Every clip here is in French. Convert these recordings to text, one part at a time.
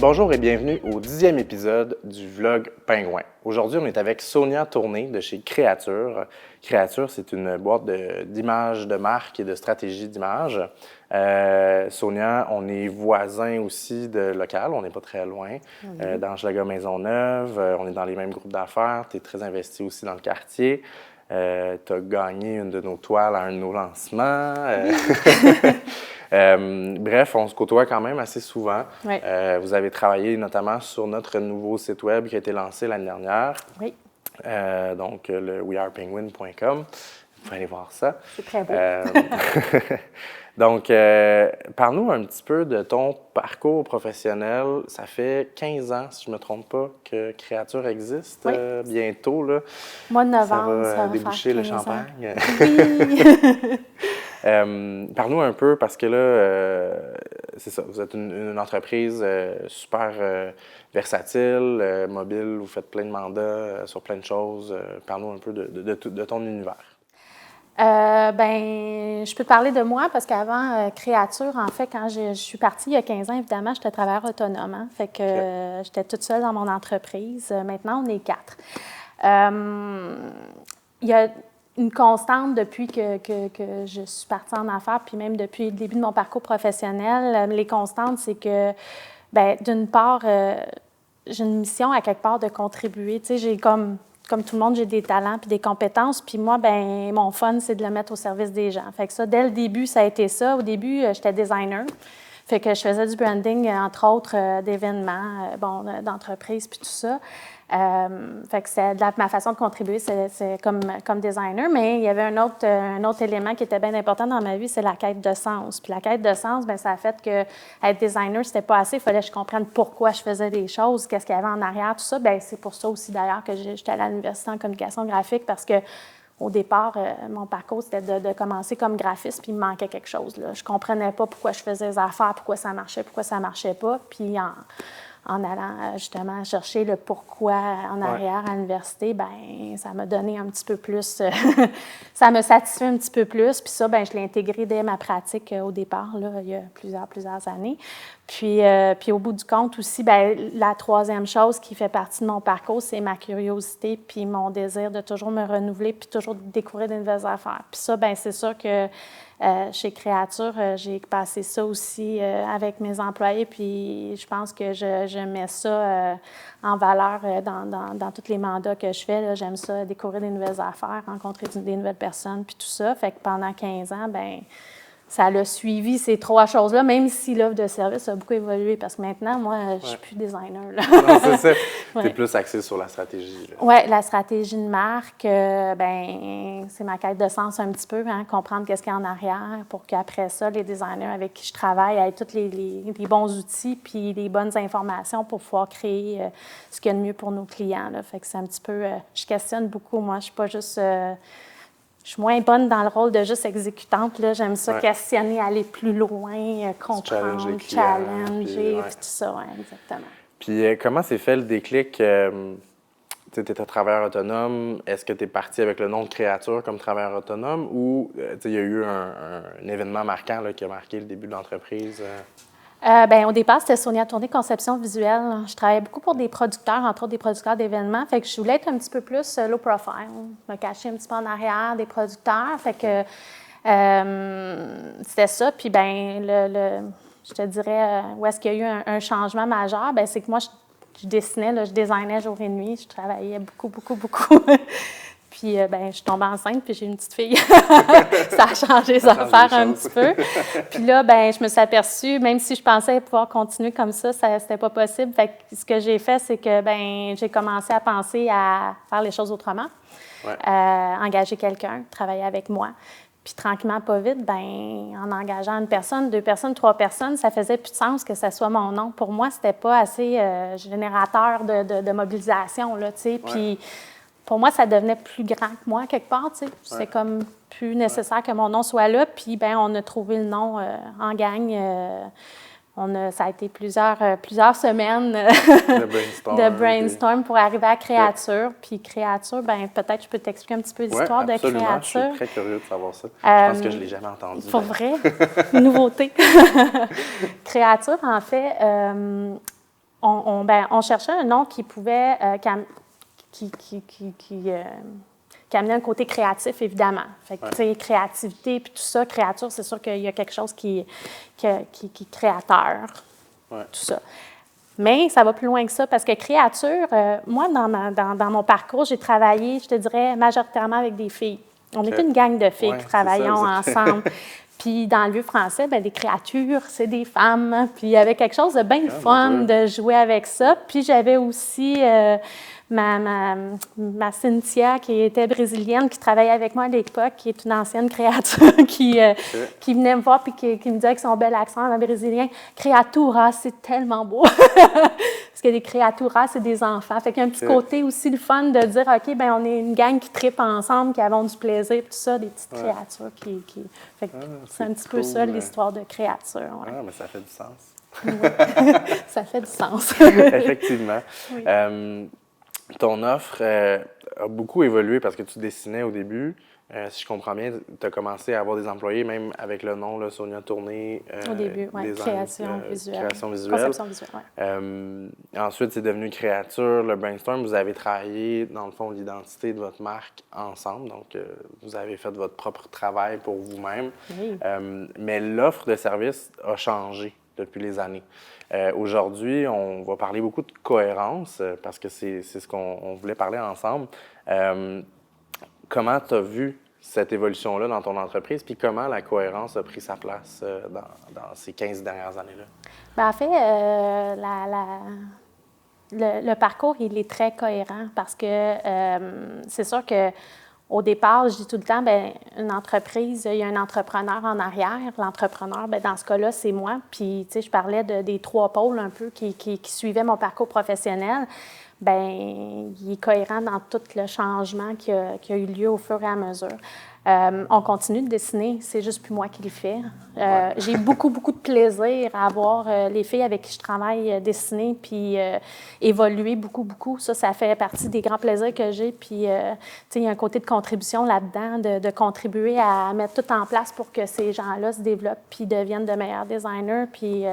Bonjour et bienvenue au 10e épisode du vlog Pingouin. Aujourd'hui, on est avec Sonia Tourné de chez Créature. Créature, c'est une boîte d'images de marque et de stratégie d'image. Sonia, on est voisins aussi de local, on n'est pas très loin, dans Hochelaga Maisonneuve. On est dans les mêmes groupes d'affaires. Tu es très investi aussi dans le quartier. Tu as gagné une de nos toiles à un de nos lancements. Bref, on se côtoie quand même assez souvent. Oui. Vous avez travaillé notamment sur notre nouveau site web qui a été lancé l'année dernière. Oui. Donc, le wearepenguin.com. Vous pouvez aller voir ça. C'est très beau. Donc, parle-nous un petit peu de ton parcours professionnel. Ça fait 15 ans, si je ne me trompe pas, que Créature existe. Oui. Bientôt, là. Mois de novembre, ça va déboucher le faire 15 ans. champagne. Oui. Parle-nous un peu, parce que là, c'est ça, vous êtes une entreprise super versatile, mobile, vous faites plein de mandats sur plein de choses. Parle-nous un peu de ton univers. Je peux te parler de moi parce qu'avant Créature, en fait, quand je suis partie il y a 15 ans, évidemment, j'étais travailleur autonome. Hein? Fait que j'étais toute seule dans mon entreprise. Maintenant, on est 4. Il y a une constante depuis que je suis partie en affaires, puis même depuis le début de mon parcours professionnel. Les constantes, c'est que, d'une part, j'ai une mission à quelque part de contribuer. Tu sais, j'ai comme tout le monde, j'ai des talents puis des compétences. Puis moi, mon fun, c'est de le mettre au service des gens. Fait que ça, dès le début, ça a été ça. Au début, j'étais designer. Fait que je faisais du branding, entre autres, d'événements, d'entreprises puis tout ça. Fait que c'est ma façon de contribuer, c'est comme designer. Mais il y avait un autre élément qui était bien important dans ma vie, c'est la quête de sens. Puis la quête de sens, ça a fait que être designer, c'était pas assez. Il fallait que je comprenne pourquoi je faisais des choses, qu'est-ce qu'il y avait en arrière, tout ça. C'est pour ça aussi, d'ailleurs, que j'étais allée à l'université en communication graphique parce que au départ, mon parcours, c'était de commencer comme graphiste, puis il me manquait quelque chose. Là. Je ne comprenais pas pourquoi je faisais des affaires, pourquoi ça marchait pas. Puis en allant justement chercher le pourquoi en arrière à l'université, ça m'a donné un petit peu plus, ça me satisfait un petit peu plus. Puis ça, je l'ai intégré dès ma pratique au départ, là, il y a plusieurs années. Puis au bout du compte aussi, la troisième chose qui fait partie de mon parcours, c'est ma curiosité puis mon désir de toujours me renouveler puis toujours découvrir de nouvelles affaires. Puis ça, c'est sûr que chez Créature, j'ai passé ça aussi avec mes employés, puis je pense que je mets ça en valeur dans tous les mandats que je fais. Là. J'aime ça, découvrir des nouvelles affaires, rencontrer des nouvelles personnes, puis tout ça. Fait que pendant 15 ans, ça a suivi ces trois choses-là, même si l'offre de service a beaucoup évolué, parce que maintenant, moi, je suis plus designer. Là. Non, c'est ça. Ouais. Tu es plus axé sur la stratégie. Oui, la stratégie de marque, c'est ma quête de sens un petit peu, hein, comprendre qu'est-ce qu'il y a en arrière pour qu'après ça, les designers avec qui je travaille aient tous les bons outils puis les bonnes informations pour pouvoir créer ce qu'il y a de mieux pour nos clients. Là. Fait que c'est un petit peu... je questionne beaucoup, moi. Je suis pas juste... je suis moins bonne dans le rôle de juste exécutante. Là. J'aime ça questionner, aller plus loin, comprendre, challenger, puis tout ça, exactement. Puis comment s'est fait le déclic? Tu étais travailleur autonome. Est-ce que tu es parti avec le nom de Créature comme travailleur autonome ou il y a eu un événement marquant là, qui a marqué le début de l'entreprise? Au départ, c'était Sonia Tourné, conception visuelle. Je travaillais beaucoup pour des producteurs, entre autres des producteurs d'événements. Fait que je voulais être un petit peu plus low profile, me cacher un petit peu en arrière des producteurs. Fait que c'était ça. Puis je te dirais, où est-ce qu'il y a eu un changement majeur? C'est que moi, je dessinais, là, je designais jour et nuit. Je travaillais beaucoup. Puis, je suis tombée enceinte, puis j'ai une petite fille. Ça a changé les affaires un petit peu. Puis là, je me suis aperçue, même si je pensais pouvoir continuer comme ça, c'était pas possible. Fait que ce que j'ai fait, c'est que, j'ai commencé à penser à faire les choses autrement. Engager quelqu'un, travailler avec moi. Puis tranquillement, pas vite, en engageant une personne, 2 personnes, 3 personnes, ça faisait plus de sens que ça soit mon nom. Pour moi, c'était pas assez générateur de mobilisation, là, tu sais. Puis pour moi, ça devenait plus grand que moi, quelque part, tu sais. C'est comme plus nécessaire que mon nom soit là. Puis, on a trouvé le nom en gang. Ça a été plusieurs semaines de brainstorm pour arriver à Créature. Puis Créature, peut-être je peux t'expliquer un petit peu l'histoire de Créature. Je suis très curieux de savoir ça. Je pense que je ne l'ai jamais entendu. Pour vrai, nouveauté. Créature, en fait, on cherchait un nom qui pouvait, qui amenait un côté créatif, évidemment. Fait que, tu sais, créativité, puis tout ça, créature, c'est sûr qu'il y a quelque chose qui est créateur, tout ça. Mais ça va plus loin que ça, parce que créature, moi, dans mon parcours, j'ai travaillé, je te dirais, majoritairement avec des filles. On était une gang de filles qui travaillions ensemble. Puis dans le vieux français, bien, des créatures, c'est des femmes. Puis il y avait quelque chose de bien fun de jouer avec ça. Puis j'avais aussi ma Cynthia, qui était brésilienne, qui travaillait avec moi à l'époque, qui est une ancienne créature, qui venait me voir puis qui me disait avec son bel accent en brésilien, « Créatura, c'est tellement beau! » Parce que les créaturas, c'est des enfants. Fait qu'il y a un petit côté aussi le fun de dire, OK, bien, on est une gang qui tripe ensemble, qui avons du plaisir, tout ça, des petites créatures qui... Fait que c'est un petit peu ça, l'histoire de créatures. Ouais. Ah, mais ça fait du sens. Oui. Ça fait du sens. Effectivement. Oui. Ton offre a beaucoup évolué parce que tu dessinais au début. Si je comprends bien, tu as commencé à avoir des employés, même avec le nom, là, Sonia Tourné. Au début, oui. Création visuelle. Conception visuelle, oui. Ensuite, c'est devenu Créature, le Brainstorm. Vous avez travaillé, dans le fond, l'identité de votre marque ensemble. Donc, vous avez fait votre propre travail pour vous-même. Oui. Mais l'offre de service a changé depuis les années. Aujourd'hui, on va parler beaucoup de cohérence parce que c'est ce qu'on voulait parler ensemble. Comment tu as vu cette évolution-là dans ton entreprise, puis comment la cohérence a pris sa place dans ces 15 dernières années-là? Bien, en fait, le parcours, il est très cohérent parce que c'est sûr que au départ, je dis tout le temps, bien, une entreprise, il y a un entrepreneur en arrière. L'entrepreneur, bien, dans ce cas-là, c'est moi. Puis, tu sais, je parlais des 3 pôles un peu qui suivaient mon parcours professionnel. Bien, il est cohérent dans tout le changement qui a eu lieu au fur et à mesure. On continue de dessiner, c'est juste plus moi qui le fais. J'ai beaucoup de plaisir à voir les filles avec qui je travaille dessiner puis évoluer beaucoup. Ça fait partie des grands plaisirs que j'ai. Puis, tu sais, il y a un côté de contribution là-dedans, de contribuer à mettre tout en place pour que ces gens-là se développent puis deviennent de meilleurs designers puis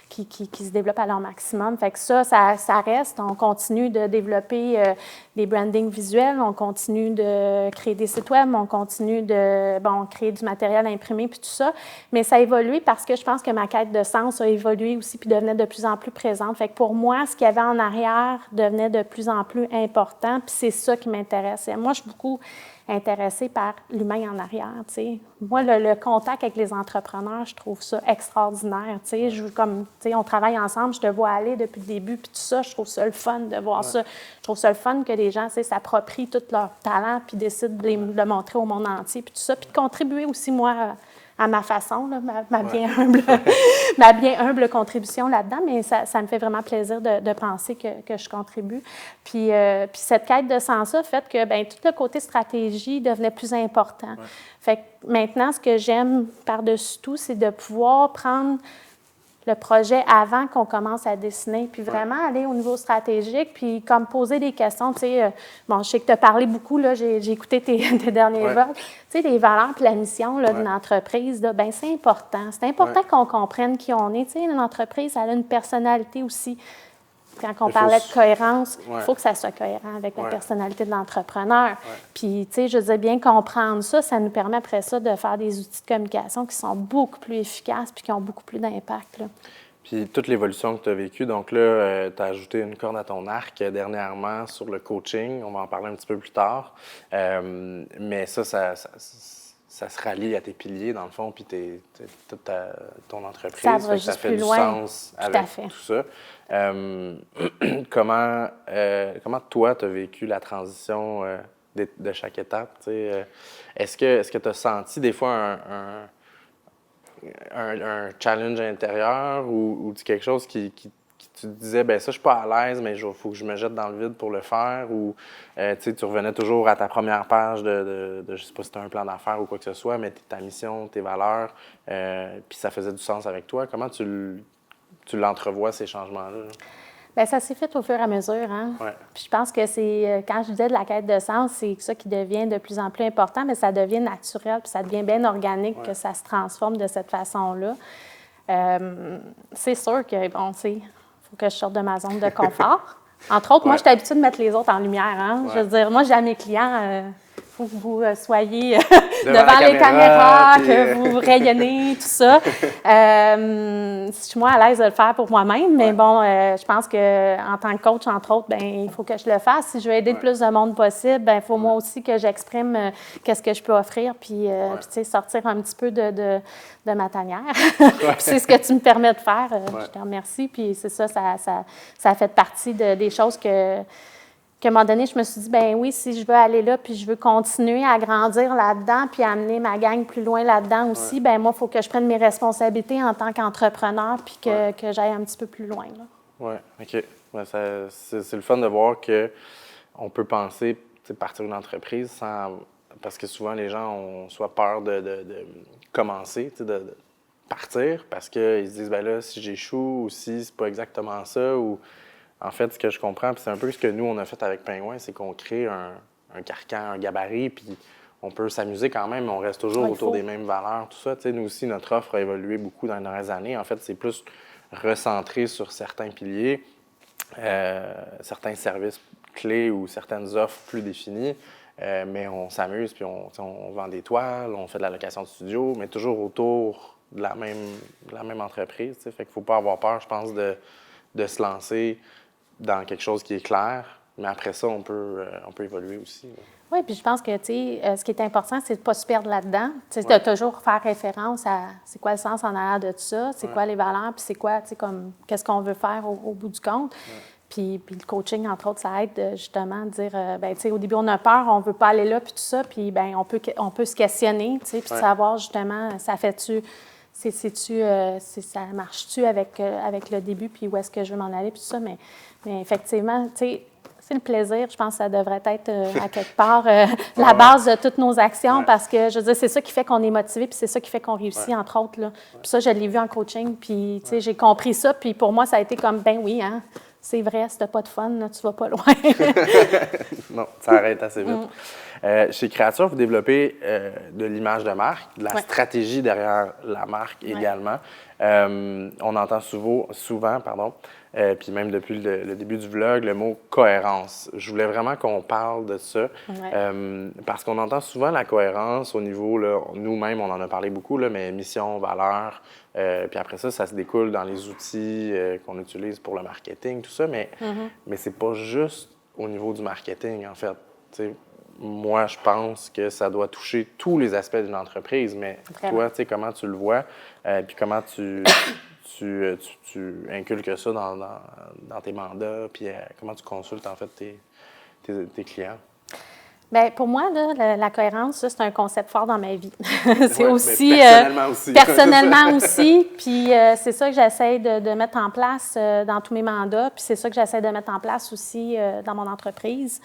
qui se développent à leur maximum. Fait que ça reste. On continue de développer des brandings visuels, on continue de créer des sites web, on continue de créer du matériel imprimé puis tout ça. Mais ça a évolué parce que je pense que ma quête de sens a évolué aussi puis devenait de plus en plus présente. Fait que pour moi, ce qu'il y avait en arrière devenait de plus en plus important puis c'est ça qui m'intéressait. Moi, je suis beaucoup intéressée par l'humain en arrière, tu sais. Moi, le contact avec les entrepreneurs, je trouve ça extraordinaire, tu sais. On travaille ensemble, je te vois aller depuis le début, puis tout ça, je trouve ça le fun de voir ça. Je trouve ça le fun que les gens, tu sais, s'approprient tout leur talent puis décident de le montrer au monde entier, puis tout ça, puis de contribuer aussi, moi, à ma façon, là, ma bien humble contribution là-dedans, mais ça me fait vraiment plaisir de penser que je contribue. Puis cette quête de sens-là fait que bien, tout le côté stratégie devenait plus important. Fait que maintenant, ce que j'aime par-dessus tout, c'est de pouvoir prendre le projet avant qu'on commence à dessiner, puis vraiment aller au niveau stratégique, puis comme poser des questions, tu sais, je sais que tu as parlé beaucoup, là, j'ai écouté tes derniers vols, tu sais, les valeurs puis la mission là, d'une entreprise, là, bien, c'est important. C'est important qu'on comprenne qui on est, tu sais, une entreprise, elle a une personnalité aussi. Quand on parlait de cohérence, il faut que ça soit cohérent avec la personnalité de l'entrepreneur. Puis, tu sais, je disais bien comprendre ça, ça nous permet après ça de faire des outils de communication qui sont beaucoup plus efficaces puis qui ont beaucoup plus d'impact, là. Puis, toute l'évolution que tu as vécue, donc là, tu as ajouté une corde à ton arc dernièrement sur le coaching. On va en parler un petit peu plus tard. Mais ça se rallie à tes piliers, dans le fond, puis toute ton entreprise. Ça fait du sens avec tout ça. Comment toi, tu as vécu la transition de chaque étape? Est-ce que tu as senti des fois un challenge intérieur ou quelque chose qui tu te disais, bien ça, je suis pas à l'aise, mais il faut que je me jette dans le vide pour le faire, ou tu revenais toujours à ta première page de je sais pas si c'était un plan d'affaires ou quoi que ce soit, mais ta mission, tes valeurs, puis ça faisait du sens avec toi. Comment tu l'entrevois, ces changements-là? Bien, ça s'est fait au fur et à mesure, hein? Puis je pense que c'est, quand je disais de la quête de sens, c'est ça qui devient de plus en plus important, mais ça devient naturel, puis ça devient bien organique que ça se transforme de cette façon-là. C'est sûr que, bon, tu sais, faut que je sorte de ma zone de confort. Entre autres, moi, je suis habituée de mettre les autres en lumière. Hein? Je veux dire, moi, j'ai à mes clients, faut que vous soyez devant les caméras, que vous rayonnez, tout ça. Je suis moins à l'aise de le faire pour moi-même, mais bon, je pense qu'en tant que coach, entre autres, ben il faut que je le fasse. Si je veux aider le plus de monde possible, ben il faut moi aussi que j'exprime qu'est-ce que je peux offrir, puis tu sais, sortir un petit peu de ma tanière. C'est ce que tu me permets de faire. Je te remercie. Puis c'est ça, ça fait partie des choses qu'à un moment donné, je me suis dit, ben oui, si je veux aller là, puis je veux continuer à grandir là-dedans, puis amener ma gang plus loin là-dedans aussi, ben moi, il faut que je prenne mes responsabilités en tant qu'entrepreneur, puis que j'aille un petit peu plus loin. Oui, OK. Ouais, c'est le fun de voir qu'on peut penser partir d'une entreprise sans... Parce que souvent, les gens ont soit peur de commencer, de partir, parce qu'ils se disent, ben là, si j'échoue ou si c'est pas exactement ça, ou... En fait, ce que je comprends, puis c'est un peu ce que nous, on a fait avec Pingouin, c'est qu'on crée un carcan, un gabarit, puis on peut s'amuser quand même, mais on reste toujours autour des mêmes valeurs, tout ça. Tu sais, nous aussi, notre offre a évolué beaucoup dans les dernières années. En fait, c'est plus recentré sur certains piliers, certains services clés ou certaines offres plus définies, mais on s'amuse, puis on vend des toiles, on fait de la location de studio, mais toujours autour de la même entreprise. Tu sais. Fait qu'il ne faut pas avoir peur, je pense, de se lancer dans quelque chose qui est clair, mais après ça, on peut évoluer aussi. Oui, puis je pense que, tu sais, ce qui est important, c'est de ne pas se perdre là-dedans. Tu sais, de toujours faire référence à c'est quoi le sens en arrière de tout ça, c'est quoi les valeurs, puis c'est quoi, tu sais, comme, qu'est-ce qu'on veut faire au bout du compte. Puis le coaching, entre autres, ça aide justement à dire, ben tu sais, au début, on a peur, on ne veut pas aller là, puis tout ça, puis ben on peut se questionner, tu sais, puis savoir justement, ça fait-tu... ça marche-tu avec le début, puis où est-ce que je veux m'en aller, puis tout ça. Mais effectivement, tu sais, c'est le plaisir. Je pense que ça devrait être, à quelque part, la base de toutes nos actions parce que, je veux dire, c'est ça qui fait qu'on est motivé, puis c'est ça qui fait qu'on réussit, entre autres. Là. Puis ça, je l'ai vu en coaching, puis, tu sais, j'ai compris ça, puis pour moi, ça a été comme, ben oui, hein, c'est vrai, si t'as pas de fun, là, tu vas pas loin. Non, ça arrête assez vite. Chez Créature, vous développez de l'image de marque, de la stratégie derrière la marque également. On entend souvent, puis même depuis le début du vlog, le mot cohérence. Je voulais vraiment qu'on parle de ça, parce qu'on entend souvent la cohérence au niveau, là, nous-mêmes, on en a parlé beaucoup, là, mais mission, valeur, puis après ça se découle dans les outils qu'on utilise pour le marketing, tout ça, mais c'est pas juste au niveau du marketing, en fait. T'sais, moi, je pense que ça doit toucher tous les aspects d'une entreprise, mais toi, tu sais, comment tu le vois, puis comment tu inculques ça dans tes mandats, puis comment tu consultes, en fait, tes clients? Bien, pour moi, là, la cohérence, ça, c'est un concept fort dans ma vie. C'est aussi... personnellement aussi. Personnellement aussi. Puis c'est ça que j'essaie de mettre en place dans tous mes mandats. Puis c'est ça que j'essaie de mettre en place aussi dans mon entreprise.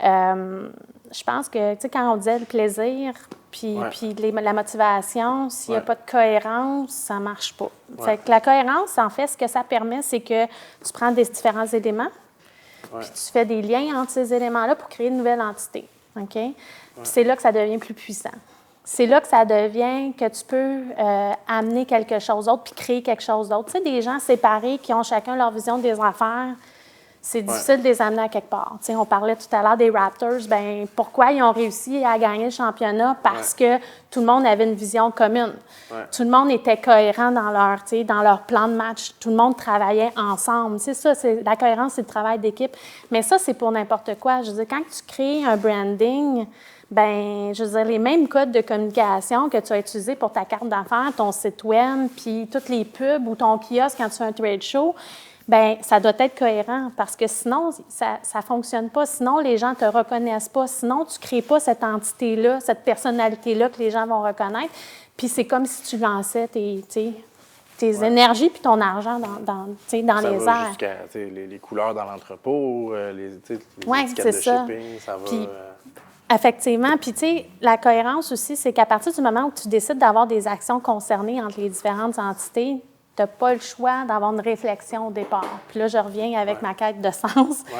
Je pense que, tu sais, quand on disait le plaisir, puis la motivation, s'il n'y a pas de cohérence, ça ne marche pas. Fait que la cohérence, en fait, ce que ça permet, c'est que tu prends des différents éléments, puis tu fais des liens entre ces éléments-là pour créer une nouvelle entité. OK? Puis c'est là que ça devient plus puissant. C'est là que ça devient que tu peux amener quelque chose d'autre puis créer quelque chose d'autre. Tu sais, des gens séparés qui ont chacun leur vision des affaires, c'est difficile de les amener à quelque part. Tu sais, on parlait tout à l'heure des Raptors. Bien, pourquoi ils ont réussi à gagner le championnat? Parce que tout le monde avait une vision commune. Tout le monde était cohérent dans leur plan de match. Tout le monde travaillait ensemble. C'est ça, la cohérence, c'est le travail d'équipe. Mais ça, c'est pour n'importe quoi. Je veux dire, quand tu crées un branding, bien, je veux dire, les mêmes codes de communication que tu as utilisés pour ta carte d'affaires, ton site web, puis toutes les pubs ou ton kiosque quand tu fais un trade show, bien, ça doit être cohérent parce que sinon, ça ne fonctionne pas. Sinon, les gens ne te reconnaissent pas. Sinon, tu ne crées pas cette entité-là, cette personnalité-là que les gens vont reconnaître. Puis c'est comme si tu lançais tes énergies puis ton argent dans les airs. Jusqu'à les couleurs dans l'entrepôt, les étiquettes de ça. shipping, ça va... Puis, effectivement. Puis, tu sais, la cohérence aussi, c'est qu'à partir du moment où tu décides d'avoir des actions concernées entre les différentes entités, tu n'as pas le choix d'avoir une réflexion au départ. Puis là, je reviens avec ma quête de sens. Tu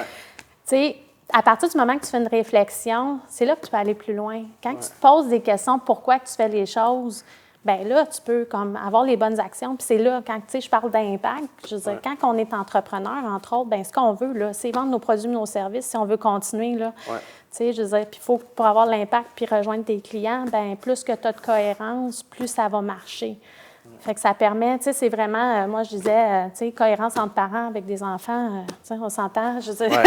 sais, à partir du moment que tu fais une réflexion, c'est là que tu peux aller plus loin. Quand tu te poses des questions, pourquoi tu fais les choses, bien là, tu peux comme avoir les bonnes actions. Puis c'est là, quand je parle d'impact, je veux dire, quand on est entrepreneur, entre autres, bien ce qu'on veut, là, c'est vendre nos produits, nos services, si on veut continuer, là. Tu sais, je veux dire, puis il faut, pour avoir l'impact puis rejoindre tes clients, bien plus que tu as de cohérence, plus ça va marcher. Fait que ça permet, tu sais, c'est vraiment, moi je disais, tu sais, cohérence entre parents avec des enfants, tu sais, on s'entend, je veux dire,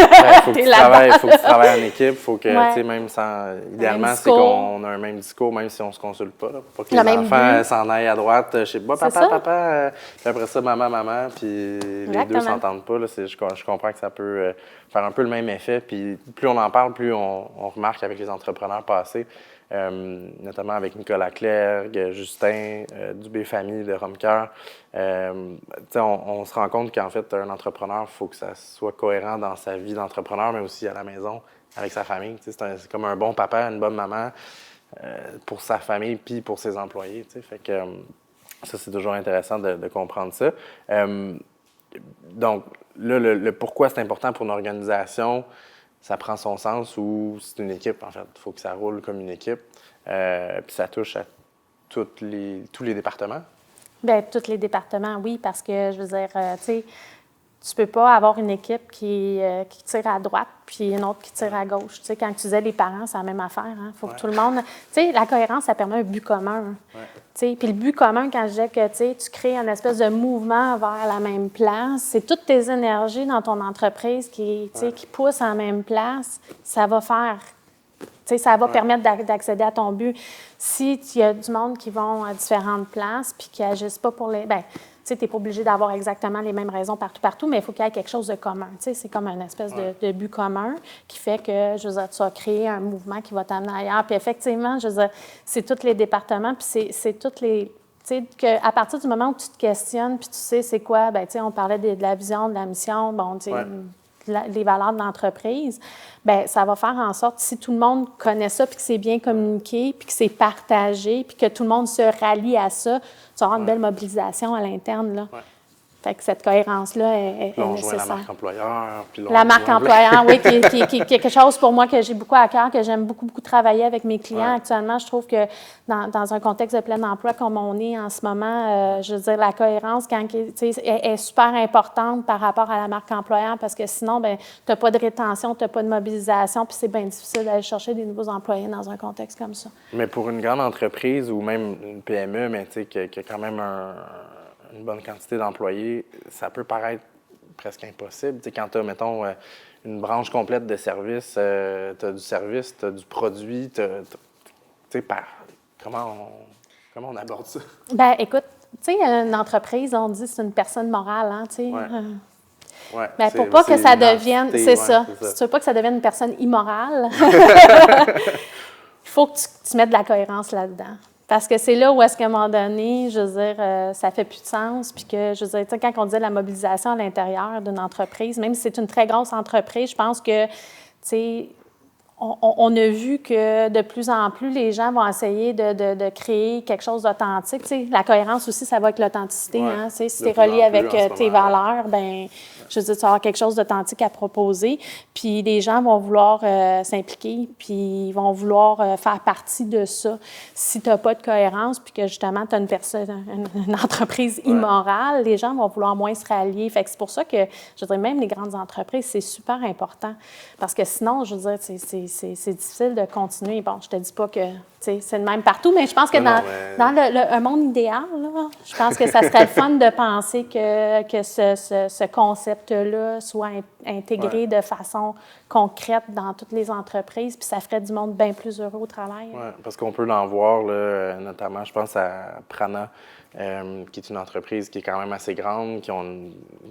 faut que tu travailles en équipe, faut que, tu sais, même sans, idéalement, c'est qu'on a un même discours, même si on se consulte pas, là, pour que les enfants s'en aillent à droite, je sais pas, papa, puis après ça, maman, puis les deux s'entendent pas, là, je comprends que ça peut faire un peu le même effet, puis plus on en parle, plus on remarque avec les entrepreneurs passés, notamment avec Nicolas Clerc, Justin, Dubé Famille de Romcoeur. On se rend compte qu'en fait, un entrepreneur, il faut que ça soit cohérent dans sa vie d'entrepreneur, mais aussi à la maison, avec sa famille. C'est comme un bon papa, une bonne maman pour sa famille puis pour ses employés. Fait que ça, c'est toujours intéressant de comprendre ça. Donc, là, le pourquoi c'est important pour une organisation, ça prend son sens ou c'est une équipe, en fait. Il faut que ça roule comme une équipe. Puis ça touche à tous les départements? Bien, tous les départements, oui, parce que, je veux dire, tu sais, tu peux pas avoir une équipe qui tire à droite puis une autre qui tire à gauche. Tu sais, quand tu disais les parents, c'est la même affaire. Il faut que tout le monde... Tu sais, la cohérence, ça permet un but commun. Tu sais, puis le but commun, quand je disais que tu crées un espèce de mouvement vers la même place, c'est toutes tes énergies dans ton entreprise qui poussent en même place, ça va faire... Tu sais, ça va permettre d'accéder à ton but. Si il y a du monde qui vont à différentes places puis qui n'agissent pas pour les... Bien, tu sais, tu n'es pas obligé d'avoir exactement les mêmes raisons partout, mais il faut qu'il y ait quelque chose de commun. Tu sais, c'est comme une espèce de but commun qui fait que, je veux dire, tu vas créer un mouvement qui va t'amener ailleurs. Puis effectivement, je veux dire, c'est tous les départements, puis c'est toutes les... Tu sais, à partir du moment où tu te questionnes, puis tu sais c'est quoi, bien, tu sais, on parlait de la vision, de la mission, bon, tu sais... les valeurs de l'entreprise, bien, ça va faire en sorte, si tout le monde connaît ça, puis que c'est bien communiqué, puis que c'est partagé, puis que tout le monde se rallie à ça, tu vas avoir une belle mobilisation à l'interne, là. Fait que cette cohérence-là est nécessaire. La marque employeur. Puis la marque employeur, oui, qui est quelque chose pour moi que j'ai beaucoup à cœur, que j'aime beaucoup travailler avec mes clients. Actuellement, je trouve que dans un contexte de plein emploi comme on est en ce moment, je veux dire, la cohérence est super importante par rapport à la marque employeur parce que sinon, ben, tu n'as pas de rétention, tu n'as pas de mobilisation, puis c'est bien difficile d'aller chercher des nouveaux employés dans un contexte comme ça. Mais pour une grande entreprise ou même une PME, mais tu sais, qui a quand même une bonne quantité d'employés, ça peut paraître presque impossible. Tu sais, quand tu as, mettons, une branche complète de services, tu as du service, tu as du produit, tu sais, comment on aborde ça? Bien, écoute, tu sais, une entreprise, on dit c'est une personne morale, hein, tu sais. Bien, pour pas que ça devienne, c'est ça. Si tu veux pas que ça devienne une personne immorale, il faut que tu mettes de la cohérence là-dedans. Parce que c'est là où est-ce qu'à un moment donné, je veux dire, ça fait plus de sens. Puis que, je veux dire, quand on disait la mobilisation à l'intérieur d'une entreprise, même si c'est une très grosse entreprise, je pense que, tu sais, on a vu que de plus en plus, les gens vont essayer de créer quelque chose d'authentique. Tu sais, la cohérence aussi, ça va avec l'authenticité. Hein? Si tu es relié avec tes valeurs, bien, je veux dire, tu vas avoir quelque chose d'authentique à proposer. Puis les gens vont vouloir s'impliquer, puis ils vont vouloir faire partie de ça. Si tu n'as pas de cohérence, puis que justement, tu as une entreprise immorale, les gens vont vouloir moins se rallier. Fait que c'est pour ça que, je veux dire, même les grandes entreprises, c'est super important. Parce que sinon, je veux dire, c'est difficile de continuer. Bon, je te dis pas que c'est le même partout, mais je pense que dans un monde idéal, là, je pense que ça serait le fun de penser que ce concept-là soit intégré de façon concrète dans toutes les entreprises, puis ça ferait du monde bien plus heureux au travail. Oui, parce qu'on peut l'en voir, là, notamment, je pense à Prana, qui est une entreprise qui est quand même assez grande,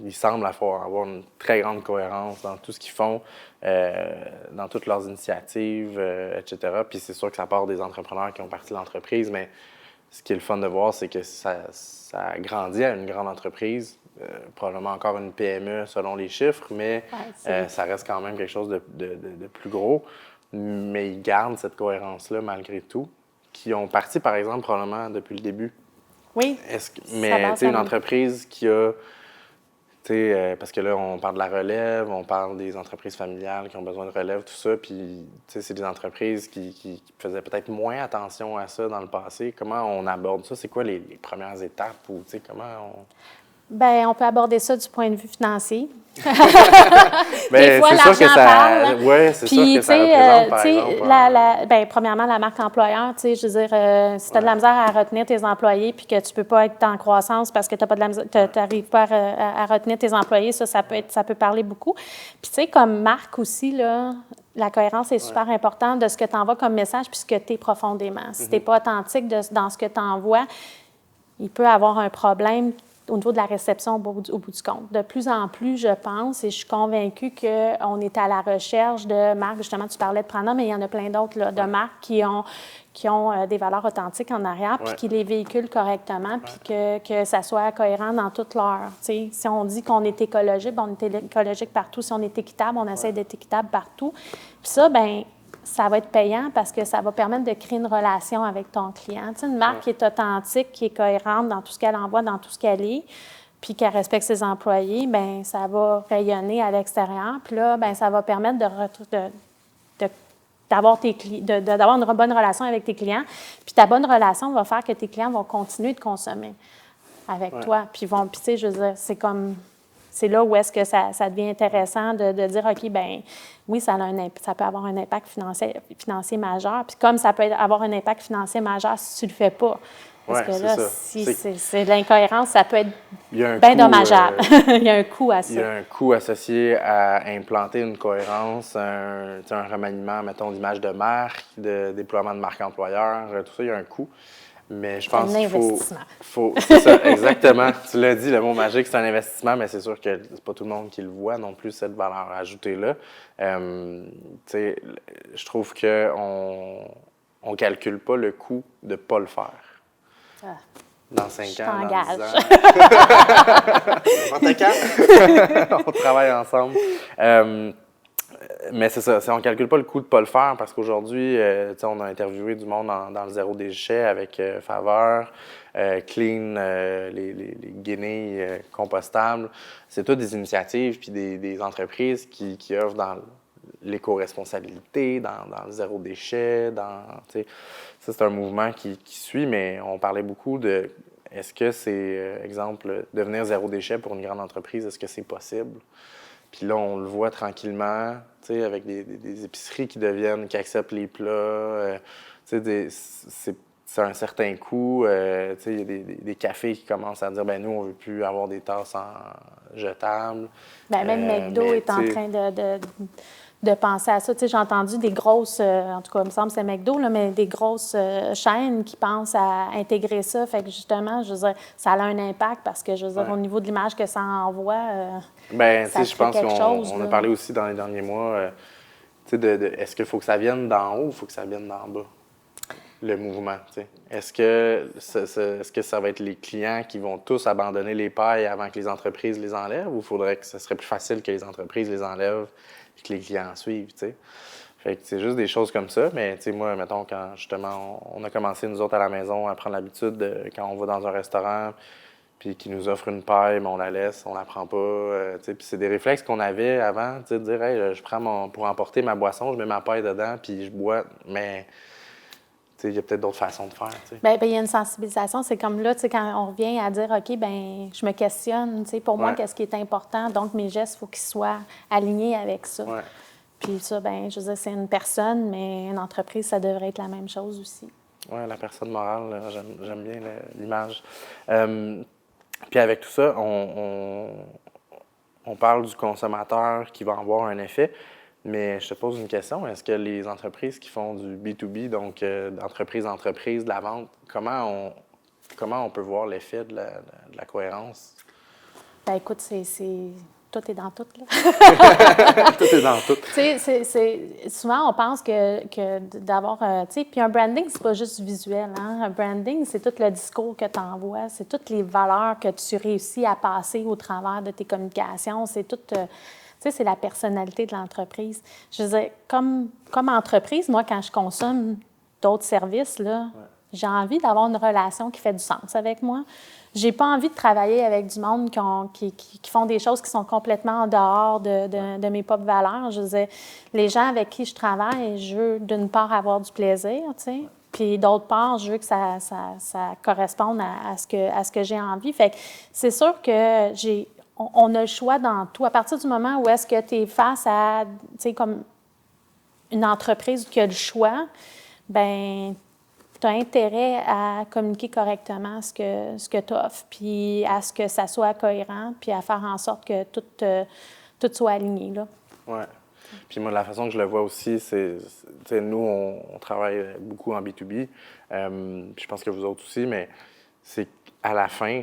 ils semblent avoir une très grande cohérence dans tout ce qu'ils font, dans toutes leurs initiatives, etc. Puis c'est sûr que ça part des entrepreneurs qui ont parti de l'entreprise, mais ce qui est le fun de voir, c'est que ça grandit à une grande entreprise, probablement encore une PME selon les chiffres, mais ça reste quand même quelque chose de plus gros. Mais ils gardent cette cohérence-là malgré tout, qui ont parti, par exemple, probablement depuis le début. Oui. Mais tu sais, une entreprise qui a parce que là, on parle de la relève, on parle des entreprises familiales qui ont besoin de relève, tout ça, puis c'est des entreprises qui faisaient peut-être moins attention à ça dans le passé. Comment on aborde ça? C'est quoi les premières étapes? Ou comment on... Bien, on peut aborder ça du point de vue financier. Des fois, l'argent parle. Oui, c'est sûr Puis, que ça représente, par exemple... ben, premièrement, la marque employeur, je veux dire, si tu as de la misère à retenir tes employés puis que tu peux pas être en croissance parce que tu n'arrives pas à retenir tes employés, ça peut parler beaucoup. Puis, tu sais, comme marque aussi, là, la cohérence est super importante de ce que tu envoies comme message puis ce que tu es profondément. Si tu n'es pas authentique dans ce que tu envoies, il peut avoir un problème au niveau de la réception au bout du compte. De plus en plus, je pense, et je suis convaincue qu'on est à la recherche de marques, justement, tu parlais de Prana, mais il y en a plein d'autres, là, de marques qui ont des valeurs authentiques en arrière, puis qui les véhiculent correctement, puis que ça soit cohérent dans toute leur... Si on dit qu'on est écologique, on est écologique partout. Si on est équitable, on essaie d'être équitable partout. Puis ça, bien, ça va être payant parce que ça va permettre de créer une relation avec ton client. Tu sais, une marque qui est authentique, qui est cohérente dans tout ce qu'elle envoie, dans tout ce qu'elle est, puis qui respecte ses employés, bien, ça va rayonner à l'extérieur. Puis là, bien, ça va permettre d'avoir une bonne relation avec tes clients. Puis ta bonne relation va faire que tes clients vont continuer de consommer avec toi. Puis tu sais, je veux dire, c'est là où est-ce que ça devient intéressant de dire, OK, bien, oui, ça peut avoir un impact financier majeur. Puis comme ça peut avoir un impact financier majeur si tu ne le fais pas. Parce que là, si c'est de l'incohérence, ça peut être bien dommageable. Il y a un coût à ça. Il y a un coût associé à implanter une cohérence, un remaniement, mettons, d'image de marque, de déploiement de marque employeur, tout ça, il y a un coût. Mais je pense qu'il faut c'est ça, exactement. Tu l'as dit, le mot magique, c'est un investissement, mais c'est sûr que c'est pas tout le monde qui le voit non plus, cette valeur ajoutée-là. Je trouve qu'on ne calcule pas le coût de ne pas le faire. Dans 5 ans, dans 10 ans. On travaille ensemble. Mais c'est ça, on ne calcule pas le coût de ne pas le faire parce qu'aujourd'hui, on a interviewé du monde dans le zéro déchet avec Faveur, Clean, les guenilles compostables. C'est toutes des initiatives puis des entreprises qui œuvrent dans l'éco-responsabilité, dans le zéro déchet. Ça, c'est un mouvement qui suit, mais on parlait beaucoup de est-ce que c'est, exemple, devenir zéro déchet pour une grande entreprise, est-ce que c'est possible? Puis là, on le voit tranquillement, avec des épiceries qui acceptent les plats. C'est un certain coût. Il y a des cafés qui commencent à dire, ben nous, on ne veut plus avoir des tasses jetables. Bien, même McDo est en train de penser à ça. J'ai entendu des grosses, en tout cas, il me semble que c'est McDo, là, mais des grosses chaînes qui pensent à intégrer ça. Fait que justement, je veux dire, ça a un impact parce que, je veux dire, au niveau de l'image que ça envoie, ça je pense qu'on a parlé aussi dans les derniers mois, est-ce qu'il faut que ça vienne d'en haut ou il faut que ça vienne d'en bas? Le mouvement, Est-ce que ça va être les clients qui vont tous abandonner les pailles avant que les entreprises les enlèvent ou il faudrait que ce serait plus facile que les entreprises les enlèvent et que les clients suivent, Fait que c'est juste des choses comme ça, mais moi, mettons, quand justement on a commencé nous autres à la maison à prendre l'habitude quand on va dans un restaurant puis qu'ils nous offrent une paille, mais on la laisse, on la prend pas, puis c'est des réflexes qu'on avait avant, de dire « Hey, je prends pour emporter ma boisson, je mets ma paille dedans puis je bois », mais il y a peut-être d'autres façons de faire. Bien, il y a une sensibilisation. C'est comme là, quand on revient à dire, OK, bien, je me questionne, pour moi, qu'est-ce qui est important? Donc, mes gestes, il faut qu'ils soient alignés avec ça. Ouais. Puis ça, bien, je veux dire, c'est une personne, mais une entreprise, ça devrait être la même chose aussi. Oui, la personne morale, là, j'aime bien l'image. Puis avec tout ça, on parle du consommateur qui va avoir un effet. Mais je te pose une question. Est-ce que les entreprises qui font du B2B, donc d'entreprise-entreprise, de la vente, comment on peut voir l'effet de la cohérence? Bien, écoute, tout est dans tout, là. Tout est dans tout. Souvent, on pense que d'avoir... puis un branding, c'est pas juste visuel. Hein? Un branding, c'est tout le discours que tu envoies, c'est toutes les valeurs que tu réussis à passer au travers de tes communications, c'est tout... c'est la personnalité de l'entreprise. Je veux dire, comme entreprise, moi, quand je consomme d'autres services, là, J'ai envie d'avoir une relation qui fait du sens avec moi. J'ai pas envie de travailler avec du monde qui font des choses qui sont complètement en dehors de mes propres valeurs. Je veux dire, les gens avec qui je travaille, je veux d'une part avoir du plaisir, tu sais, puis d'autre part, je veux que ça corresponde à ce que j'ai envie. Fait que c'est sûr que on a le choix dans tout. À partir du moment où est-ce que tu es face à, tu sais, comme une entreprise qui a le choix, bien, tu as intérêt à communiquer correctement ce que tu offres, puis à ce que ça soit cohérent, puis à faire en sorte que tout soit aligné, là. Ouais. Puis moi, la façon que je le vois aussi, c'est nous, on travaille beaucoup en B2B, puis je pense que vous autres aussi, mais c'est qu'à la fin,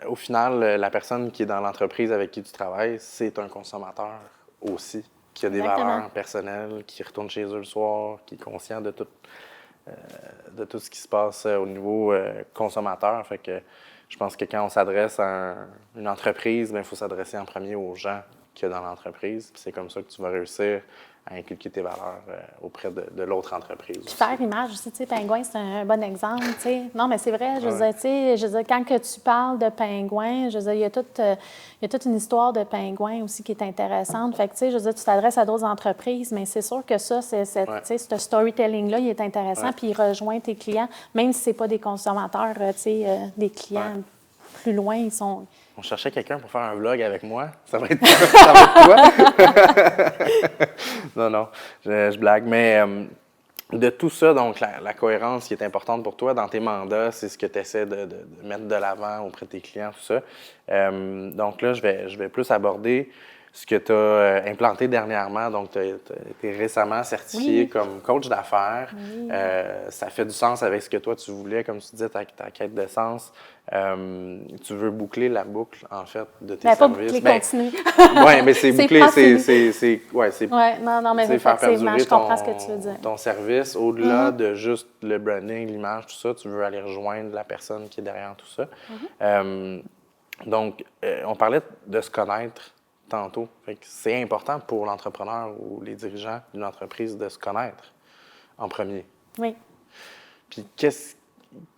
au final, la personne qui est dans l'entreprise avec qui tu travailles, c'est un consommateur aussi, qui a des valeurs personnelles, qui retourne chez eux le soir, qui est conscient de tout ce qui se passe au niveau consommateur. Fait que je pense que quand on s'adresse à une entreprise, il faut s'adresser en premier aux gens qu'il y a dans l'entreprise. Puis c'est comme ça que tu vas réussir à inculquer tes valeurs auprès de l'autre entreprise. Puis faire image aussi, tu sais, Pingouin, c'est un bon exemple, tu sais. Non, mais c'est vrai, je veux dire, tu sais, je veux dire, quand que tu parles de Pingouin, je veux dire, il y a toute une histoire de Pingouin aussi qui est intéressante. Fait que, tu sais, je veux dire, tu t'adresses à d'autres entreprises, mais c'est sûr que ça, tu sais, ce storytelling-là, il est intéressant, puis il rejoint tes clients, même si c'est pas des consommateurs, tu sais, des clients plus loin, ils sont... On cherchait quelqu'un pour faire un vlog avec moi. Ça va être, ça va être quoi? Non, je blague. Mais de tout ça, donc la cohérence qui est importante pour toi dans tes mandats, c'est ce que tu essaies de mettre de l'avant auprès de tes clients, tout ça. Donc là, je vais plus aborder ce que tu as implanté dernièrement. Donc, tu as été récemment certifié comme coach d'affaires. Oui. Ça fait du sens avec ce que toi, tu voulais, comme tu disais, ta quête de sens. Tu veux boucler la boucle, en fait, de tes services. Pas boucler, continuer. Oui, mais c'est boucler, c'est non, mais faire perdurer je comprends ce que tu veux dire. ton service. Au-delà de juste le branding, l'image, tout ça, tu veux aller rejoindre la personne qui est derrière tout ça. Donc, on parlait de se connaître tantôt. C'est important pour l'entrepreneur ou les dirigeants d'une entreprise de se connaître en premier. Oui. Puis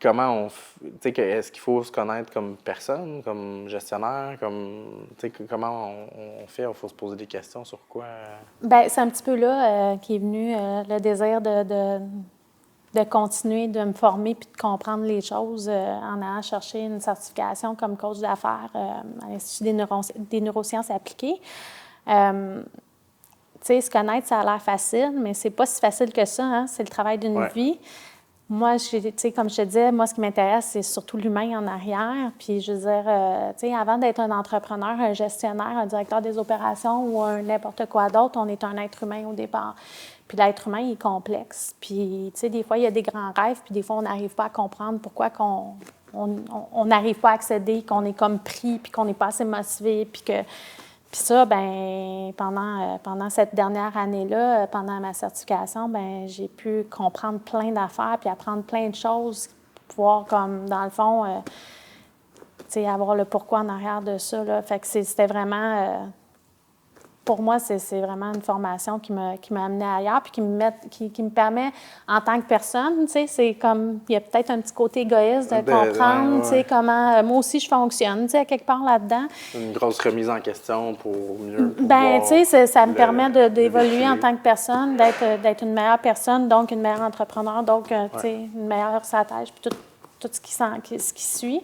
comment est-ce qu'il faut se connaître comme personne, comme gestionnaire, comment on fait? Il faut se poser des questions sur quoi? Bien, c'est un petit peu là qui est venu le désir de continuer de me former puis de comprendre les choses en allant chercher une certification comme coach d'affaires à l'Institut des neurosciences appliquées. Tu sais, se connaître, ça a l'air facile, mais c'est pas si facile que ça, hein? C'est le travail d'une vie. Moi, tu sais, comme je te disais, moi, ce qui m'intéresse, c'est surtout l'humain en arrière. Puis, je veux dire, tu sais, avant d'être un entrepreneur, un gestionnaire, un directeur des opérations ou n'importe quoi d'autre, on est un être humain au départ. Puis l'être humain il est complexe. Puis, tu sais, des fois, il y a des grands rêves, puis des fois, on n'arrive pas à comprendre pourquoi on n'arrive pas à accéder, qu'on est comme pris, puis qu'on n'est pas assez motivé, puis ça, bien, pendant cette dernière année-là, pendant ma certification, bien, j'ai pu comprendre plein d'affaires, puis apprendre plein de choses, pouvoir, comme, dans le fond, tu sais, avoir le pourquoi en arrière de ça, là. Fait que c'était vraiment... pour moi, c'est vraiment une formation qui m'a amenée ailleurs puis qui me permet, en tant que personne, tu sais, c'est comme, il y a peut-être un petit côté égoïste de comprendre, tu sais, comment moi aussi je fonctionne, tu sais, à quelque part là-dedans. Une grosse remise en question pour mieux pouvoir... Bien, tu sais, ça me permet d'évoluer en tant que personne, d'être une meilleure personne, donc une meilleure entrepreneur, donc, tu sais, une meilleure stratège, puis tout ce qui suit.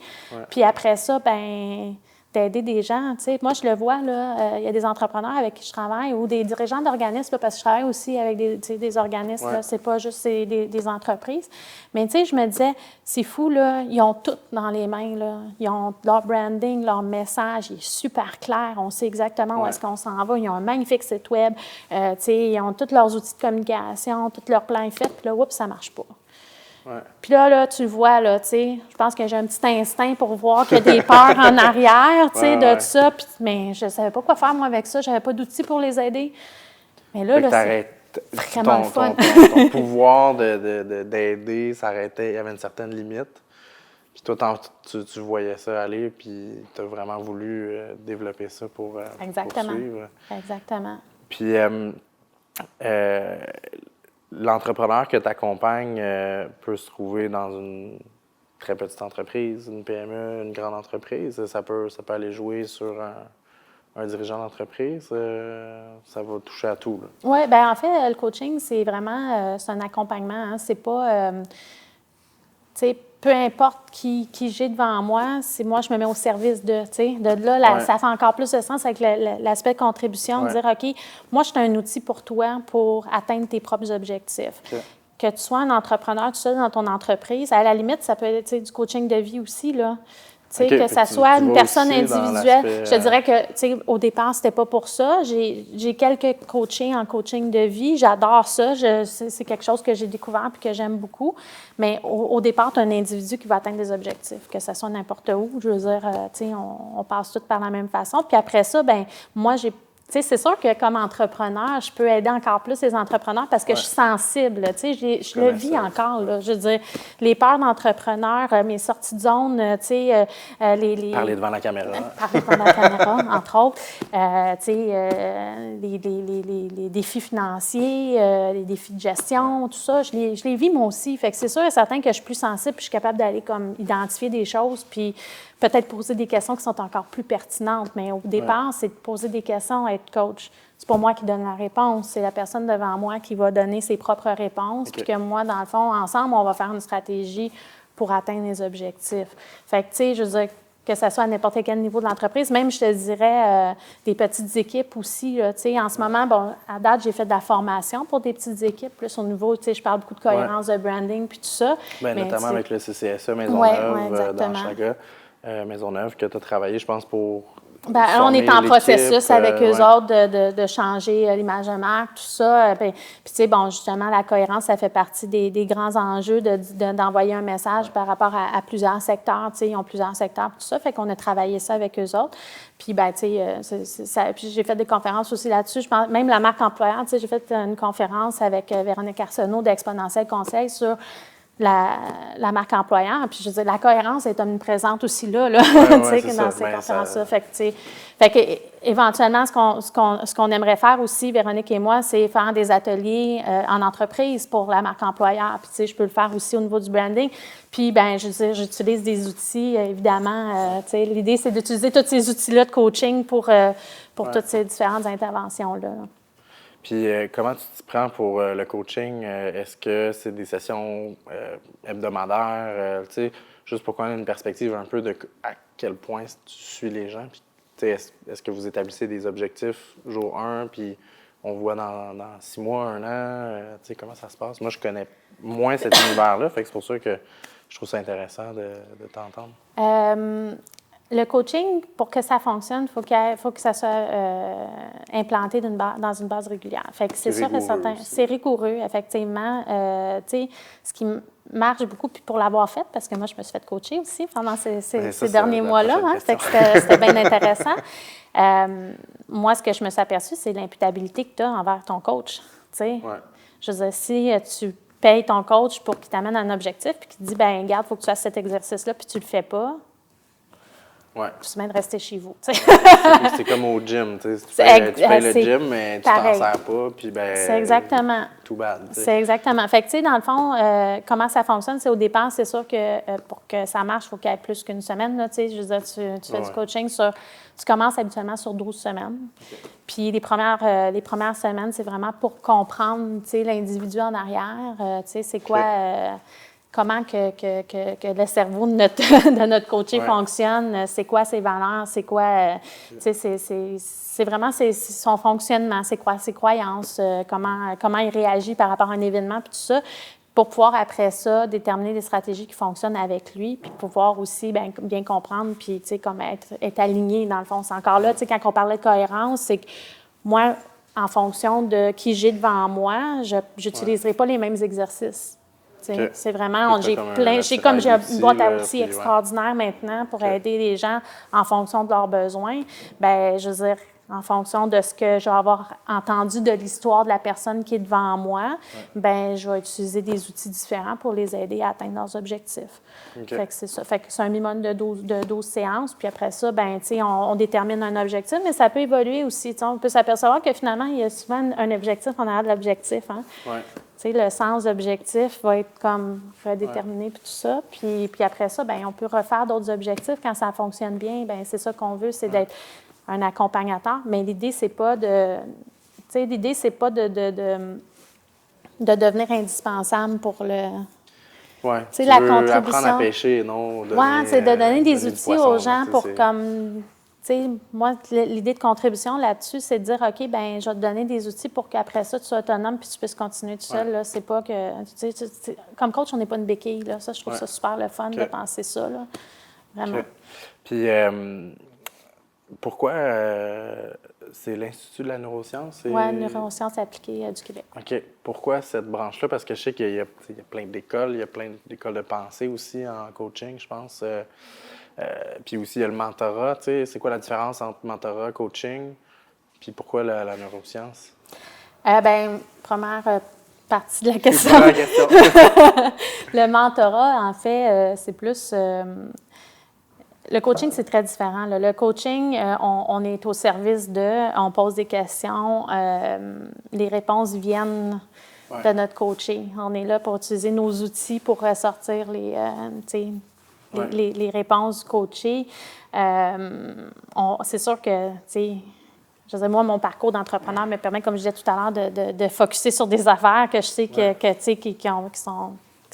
Puis après ça, bien... d'aider des gens, tu sais. Moi, je le vois, là, il y a des entrepreneurs avec qui je travaille ou des dirigeants d'organismes, là, parce que je travaille aussi avec des organismes, là, c'est pas juste des entreprises. Mais, tu sais, je me disais, c'est fou, là, ils ont tout dans les mains, là. Ils ont leur branding, leur message, il est super clair, on sait exactement où est-ce qu'on s'en va. Ils ont un magnifique site web, tu sais, ils ont tous leurs outils de communication, tout leur plan est fait, puis là, oups, ça marche pas. Puis là, tu le vois, là, tu sais, je pense que j'ai un petit instinct pour voir qu'il y a des peurs en arrière, tu sais, de tout ça. Puis, mais je ne savais pas quoi faire, moi, avec ça. Je n'avais pas d'outils pour les aider. Mais là, c'est vraiment le fun. Ton pouvoir d'aider s'arrêtait, il y avait une certaine limite. Puis toi, tu voyais ça aller, puis tu as vraiment voulu développer ça pour Exactement. poursuivre. Exactement. Puis l'entrepreneur que tu accompagnes peut se trouver dans une très petite entreprise, une PME, une grande entreprise. Ça peut aller jouer sur un dirigeant d'entreprise. Ça va toucher à tout. Oui, bien en fait, le coaching, c'est vraiment c'est un accompagnement. Hein. C'est pas... tu sais, peu importe qui j'ai devant moi, c'est moi, je me mets au service de, tu sais. De là, ça fait encore plus de sens avec l'aspect contribution, de dire, OK, moi, je suis un outil pour toi pour atteindre tes propres objectifs. Okay. Que tu sois un entrepreneur tout seul dans ton entreprise, à la limite, ça peut être du coaching de vie aussi, là. Okay, que ça soit une personne individuelle. Je te dirais que, au départ, c'était pas pour ça. J'ai quelques coachés en coaching de vie. J'adore ça. C'est quelque chose que j'ai découvert et que j'aime beaucoup. Mais au départ, tu as un individu qui va atteindre des objectifs, que ça soit n'importe où. Je veux dire, on passe tous par la même façon. Puis après ça, ben moi, c'est sûr que comme entrepreneur, je peux aider encore plus les entrepreneurs parce que je suis sensible. Je le vis encore. Là. Je veux dire, les peurs d'entrepreneurs, mes sorties de zone, Parler devant la caméra. Parler devant la caméra, entre autres. Les défis financiers, les défis de gestion, tout ça, je les vis moi aussi. Fait que c'est sûr et certain que je suis plus sensible puis je suis capable d'aller comme identifier des choses puis peut-être poser des questions qui sont encore plus pertinentes. Mais au départ, c'est de poser des questions, être coach. C'est pas moi qui donne la réponse, c'est la personne devant moi qui va donner ses propres réponses. Puis que moi, dans le fond, ensemble, on va faire une stratégie pour atteindre les objectifs. Fait que, tu sais, je veux dire, que ce soit à n'importe quel niveau de l'entreprise, même, je te dirais, des petites équipes aussi. Tu sais, en ce moment, bon, à date, j'ai fait de la formation pour des petites équipes, plus au niveau, tu sais, je parle beaucoup de cohérence, de branding, puis tout ça. Bien, notamment avec le CCSE Maisonneuve, dans Chaga. Maisonneuve, que tu as travaillé, je pense, pour... Bien, on est en processus avec eux autres de changer l'image de marque, tout ça. Puis, tu sais, bon, justement, la cohérence, ça fait partie des grands enjeux d'envoyer un message par rapport à plusieurs secteurs. Tu sais, ils ont plusieurs secteurs, tout ça. Fait qu'on a travaillé ça avec eux autres. Puis, bien, tu sais, puis j'ai fait des conférences aussi là-dessus. Je pense, même la marque employeur, tu sais, j'ai fait une conférence avec Véronique Arsenault d'Exponentiel Conseil sur la marque employeur. Puis, je veux dire, la cohérence est omniprésente aussi là tu sais, dans ces conférences-là. Fait que, éventuellement, ce qu'on aimerait faire aussi, Véronique et moi, c'est faire des ateliers en entreprise pour la marque employeur. Puis, tu sais, je peux le faire aussi au niveau du branding. Puis, bien, je veux dire, j'utilise des outils, évidemment. Tu sais, l'idée, c'est d'utiliser tous ces outils-là de coaching pour toutes ces différentes interventions-là. Puis, comment tu t'y prends pour le coaching? Est-ce que c'est des sessions hebdomadaires? Tu sais, juste pour qu'on ait une perspective un peu de à quel point tu suis les gens. Puis, tu sais, est-ce que vous établissez des objectifs jour 1, puis on voit dans 6 mois, 1 an? Tu sais, comment ça se passe? Moi, je connais moins cet univers-là, fait que c'est pour ça que je trouve ça intéressant de t'entendre. Le coaching, pour que ça fonctionne, il faut que ça soit implanté dans une base régulière. Fait que c'est sûr et certain. C'est rigoureux, effectivement. Tu sais, ce qui marche beaucoup, puis pour l'avoir fait, parce que moi, je me suis fait coacher aussi pendant ces derniers mois-là. Hein, fait que c'était bien intéressant. Moi, ce que je me suis aperçue, c'est l'imputabilité que tu as envers ton coach. Tu sais, je veux dire, si tu payes ton coach pour qu'il t'amène à un objectif, puis qu'il te dit, bien, regarde, il faut que tu fasses cet exercice-là, puis tu le fais pas. Tout se met de rester chez vous. C'est comme au gym. Tu payes le gym, mais tu t'en sers pas. Puis ben, c'est exactement. Tout bad. C'est exactement. Fait que, tu sais, dans le fond, comment ça fonctionne, c'est au départ, c'est sûr que pour que ça marche, il faut qu'il y ait plus qu'une semaine. Là, je veux dire, tu fais du coaching tu commences habituellement sur 12 semaines. Puis les premières semaines, c'est vraiment pour comprendre, tu sais, l'individu en arrière. Tu sais, c'est quoi... comment que le cerveau de notre coaché fonctionne, c'est quoi ses valeurs, c'est quoi, c'est vraiment son fonctionnement, c'est quoi ses croyances, comment il réagit par rapport à un événement, puis tout ça, pour pouvoir, après ça, déterminer des stratégies qui fonctionnent avec lui, puis pouvoir aussi bien comprendre, puis, tu sais, comme être aligné, dans le fond. C'est encore là, tu sais, quand on parlait de cohérence, c'est que moi, en fonction de qui j'ai devant moi, je n'utiliserai pas les mêmes exercices. Okay. C'est vraiment, j'ai une boîte à outils extraordinaire maintenant pour aider les gens en fonction de leurs besoins. Bien, je veux dire, en fonction de ce que je vais avoir entendu de l'histoire de la personne qui est devant moi, ben je vais utiliser des outils différents pour les aider à atteindre leurs objectifs. OK. Fait que c'est ça. Fait que c'est un minimum de 12 séances. Puis après ça, ben tu sais, on détermine un objectif, mais ça peut évoluer aussi. Tu sais, on peut s'apercevoir que finalement, il y a souvent un objectif en arrière de l'objectif. Hein? Ouais. Tu sais, le sens objectif va être comme redéterminé puis tout ça. Puis après ça, ben on peut refaire d'autres objectifs. Quand ça fonctionne bien, ben c'est ça qu'on veut, c'est d'être un accompagnateur. Mais l'idée, c'est pas de... Tu sais, l'idée, c'est pas de devenir indispensable pour le... Oui, Tu sais, tu la veux contribution. apprendre à pêcher, non? Oui, c'est de donner des donner du outils poisson, aux gens là, pour c'est- comme... Tu sais, moi, l'idée de contribution là-dessus, c'est de dire, OK, ben je vais te donner des outils pour qu'après ça, tu sois autonome puis tu puisses continuer tout seul. Ouais. Là. C'est pas que... Tu sais, comme coach, on n'est pas une béquille. Là. Ça, je trouve ça super le fun de penser ça. Là. Vraiment. OK. Puis, pourquoi c'est l'Institut de la neuroscience? Oui, neurosciences appliquées du Québec. OK. Pourquoi cette branche-là? Parce que je sais qu'il y a plein d'écoles, il y a plein d'écoles de pensée aussi en coaching, je pense. Puis aussi, il y a le mentorat. Tu sais, c'est quoi la différence entre mentorat, coaching? Puis pourquoi la neuroscience? Bien, première partie de la question. Première question. Le mentorat, en fait, c'est plus... le coaching, c'est très différent. Là. Le coaching, on est au service on pose des questions, les réponses viennent de notre coaché. On est là pour utiliser nos outils pour ressortir les réponses du coaché. C'est sûr que, tu sais, je veux dire, moi, mon parcours d'entrepreneur me permet, comme je disais tout à l'heure, de focusser sur des affaires que je sais qui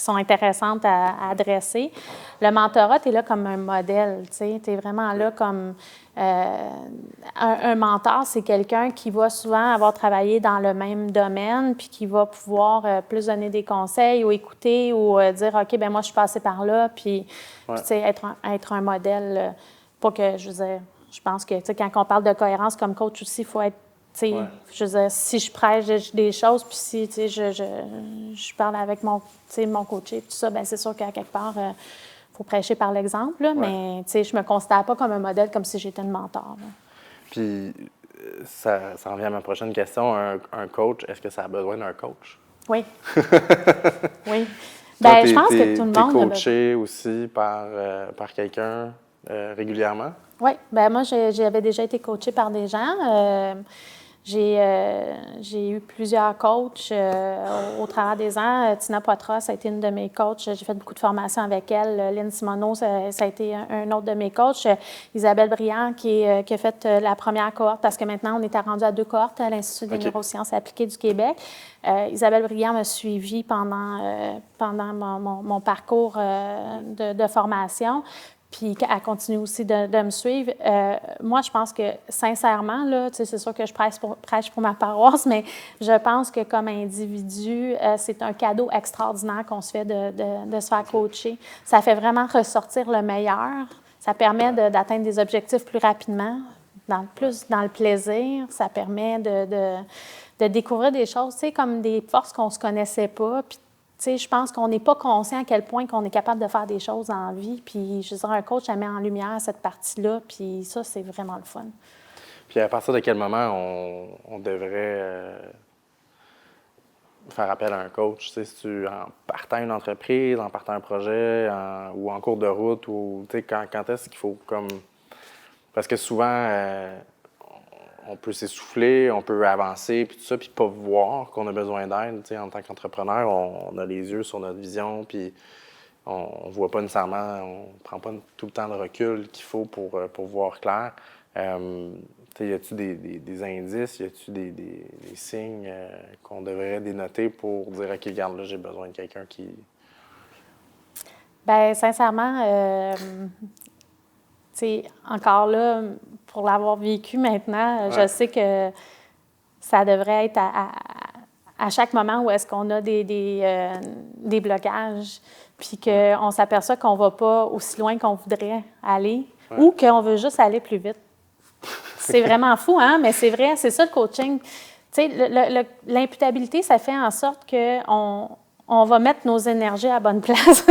sont intéressantes à adresser. Le mentorat, tu es là comme un modèle, tu sais, tu es vraiment là comme... un mentor, c'est quelqu'un qui va souvent avoir travaillé dans le même domaine puis qui va pouvoir plus donner des conseils ou écouter ou dire, OK, ben moi, je suis passée par là, puis tu sais, être un modèle. Pas que, je veux dire, je pense que, tu sais, quand on parle de cohérence comme coach aussi, il faut être... Je veux dire, si je prêche des choses, puis si je parle avec mon coach et tout ça, bien, c'est sûr qu'à quelque part, il faut prêcher par l'exemple, là, mais je ne me considère pas comme un modèle, comme si j'étais une mentor. Là. Puis, ça revient à ma prochaine question. Un coach, est-ce que ça a besoin d'un coach? Oui. Oui. Bien, je pense que tout le monde... T'es coaché aussi par quelqu'un régulièrement? Oui. Bien, moi, j'avais déjà été coachée par des gens. J'ai eu plusieurs coachs au travers des ans. Tina Poitras, ça a été une de mes coachs. J'ai fait beaucoup de formations avec elle. Lynn Simoneau, ça a été un autre de mes coachs. Isabelle Briand, qui a fait la première cohorte, parce que maintenant, on était rendu à 2 cohortes à l'Institut des neurosciences appliquées du Québec. Isabelle Briand m'a suivie pendant mon parcours de formation. Puis elle continue aussi de me suivre. Moi, je pense que, sincèrement, là, c'est sûr que je prêche pour ma paroisse, mais je pense que comme individu, c'est un cadeau extraordinaire qu'on se fait de se faire coacher. Ça fait vraiment ressortir le meilleur. Ça permet d'atteindre des objectifs plus rapidement, plus dans le plaisir. Ça permet de découvrir des choses, tu sais, comme des forces qu'on ne se connaissait pas. Puis, tu sais, je pense qu'on n'est pas conscient à quel point qu'on est capable de faire des choses en vie. Puis, je veux dire, un coach, ça met en lumière cette partie-là. Puis ça, c'est vraiment le fun. Puis à partir de quel moment on devrait faire appel à un coach? Tu sais, si tu en partant une entreprise, en partant un projet, ou en cours de route, ou tu sais, quand est-ce qu'il faut comme... Parce que souvent, on peut s'essouffler, on peut avancer, puis tout ça, puis pas voir qu'on a besoin d'aide. Tu sais, en tant qu'entrepreneur, on a les yeux sur notre vision, puis on ne voit pas nécessairement, on ne prend pas tout le temps de recul qu'il faut pour voir clair. Y a-t-il des indices, y a-t-il des signes qu'on devrait dénoter pour dire, OK, regarde, là, j'ai besoin de quelqu'un qui... Bien, sincèrement, encore là, pour l'avoir vécu maintenant, je sais que ça devrait être à chaque moment où est-ce qu'on a des blocages, puis qu'on s'aperçoit qu'on ne va pas aussi loin qu'on voudrait aller, ou qu'on veut juste aller plus vite. C'est vraiment fou, hein? Mais c'est vrai, c'est ça le coaching. Tu sais, l'imputabilité, ça fait en sorte qu'on on va mettre nos énergies à la bonne place